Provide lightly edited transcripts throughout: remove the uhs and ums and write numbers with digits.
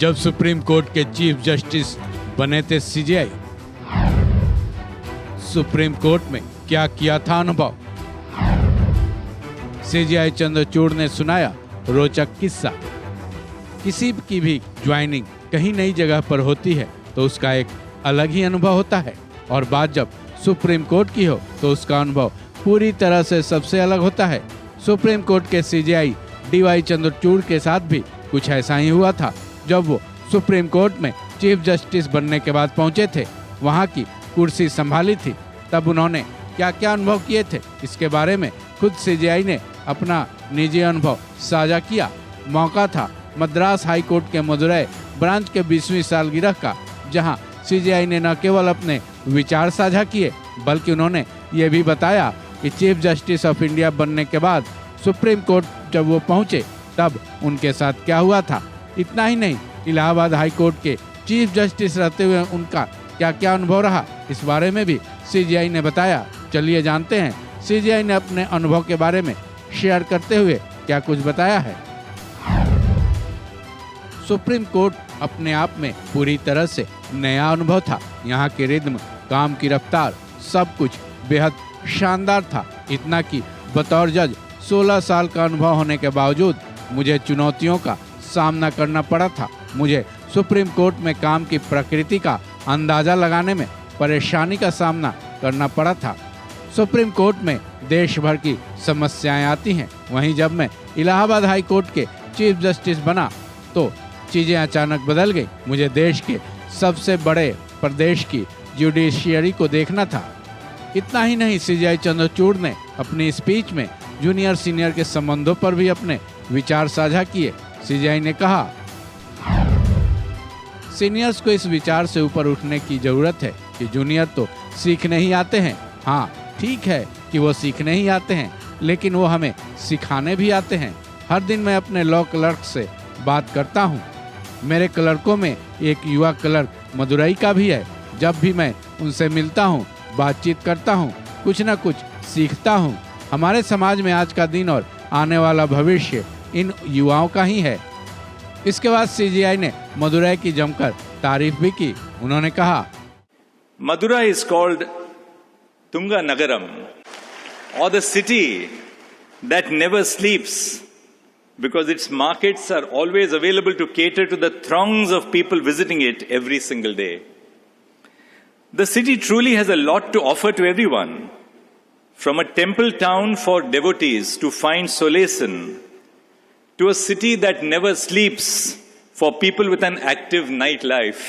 जब supreme court के chief justice बने थे सीजेआई, सुप्रीम कोर्ट में क्या किया था अनुभव। सीजेआई चंद्रचूड़ ने सुनाया रोचक किस्सा। किसी की भी ज्वाइनिंग कहीं नई जगह पर होती है तो उसका एक अलग ही अनुभव होता है, और बात जब सुप्रीम कोर्ट की हो तो उसका अनुभव पूरी तरह से सबसे अलग होता है। सुप्रीम कोर्ट के सीजेआई डीवाई चंद्रचूड़ के साथ भी कुछ ऐसा ही हुआ था। जब वो सुप्रीम कोर्ट में चीफ जस्टिस बनने के बाद पहुंचे थे, वहां की कुर्सी संभाली थी, तब उन्होंने क्या क्या अनुभव किए थे, इसके बारे में खुद सीजेआई ने अपना निजी अनुभव साझा किया। मौका था मद्रास हाई कोर्ट के मदुरै ब्रांच के 20वीं सालगिरह का, जहां सीजेआई ने न केवल अपने विचार साझा किए बल्कि उन्होंने ये भी बताया कि चीफ जस्टिस ऑफ इंडिया बनने के बाद सुप्रीम कोर्ट जब वो पहुंचे तब उनके साथ क्या हुआ था। इतना ही नहीं, इलाहाबाद हाई कोर्ट के चीफ जस्टिस रहते हुए उनका क्या क्या अनुभव रहा, इस बारे में भी सीजेआई ने बताया। चलिए जानते हैं सीजेआई ने अपने अनुभव के बारे में शेयर करते हुए क्या कुछ बताया है। सुप्रीम कोर्ट अपने आप में पूरी तरह से नया अनुभव था। यहाँ की रिद्म, काम की रफ्तार, सब कुछ बेहद शानदार था। इतना कि बतौर जज 16 साल का अनुभव होने के बावजूद मुझे चुनौतियों का सामना करना पड़ा था। मुझे सुप्रीम कोर्ट में काम की प्रकृति का अंदाजा लगाने में परेशानी का सामना करना पड़ा था। सुप्रीम कोर्ट में देश भर की समस्याएं आती हैं। वहीं जब मैं इलाहाबाद हाई कोर्ट के चीफ जस्टिस बना तो चीजें अचानक बदल गई। मुझे देश के सबसे बड़े प्रदेश की जुडिशियरी को देखना था। इतना ही नहीं, सीजेआई चंद्रचूड़ ने अपनी स्पीच में जूनियर सीनियर के संबंधों पर भी अपने विचार साझा किए। सीजेआई ने कहा, सीनियर्स को इस विचार से ऊपर उठने की जरूरत है कि जूनियर तो सीखने ही आते हैं। हाँ, ठीक है कि वो सीखने ही आते हैं, लेकिन वो हमें सिखाने भी आते हैं। हर दिन मैं अपने लॉ क्लर्क से बात करता हूँ। मेरे क्लर्कों में एक युवा क्लर्क मदुरई का भी है। जब भी मैं उनसे मिलता हूँ, बातचीत करता हूँ, कुछ न कुछ सीखता हूँ। हमारे समाज में आज का दिन और आने वाला भविष्य इन युवाओं का ही है। इसके बाद सीजेआई ने मदुरै की जमकर तारीफ भी की। उन्होंने कहा, Madurai is called Tunga Nagaram, or the city that never sleeps, because its markets are always available to cater to the throngs of people visiting it every single day. The city truly has a lot to offer to everyone, from a temple town for devotees to find solace in, to a city that never sleeps for people with an active nightlife.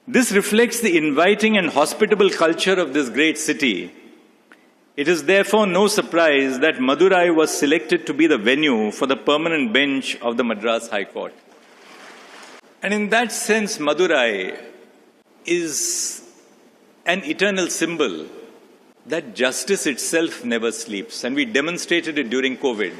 This reflects the inviting and hospitable culture of this great city. It is therefore no surprise that Madurai was selected to be the venue for the permanent bench of the Madras High Court. And in that sense, Madurai is an eternal symbol that justice itself never sleeps, and we demonstrated it during COVID.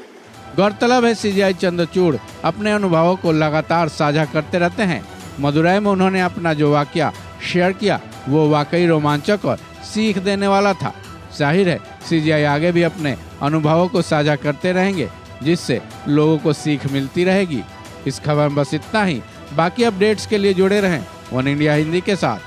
गौरतलब है CJI Chandrachud अपने अनुभवों को लगातार साझा करते रहते हैं। मदुरै में उन्होंने अपना जो वाकया शेयर किया वो वाकई रोमांचक और सीख देने वाला था। जाहिर है सीजेआई आगे भी अपने अनुभवों को साझा करते रहेंगे, जिससे लोगों को सीख मिलती रहेगी। इस खबर में बस इतना ही। बाकी अपडेट्स के लिए जुड़े रहें वन इंडिया हिंदी के साथ।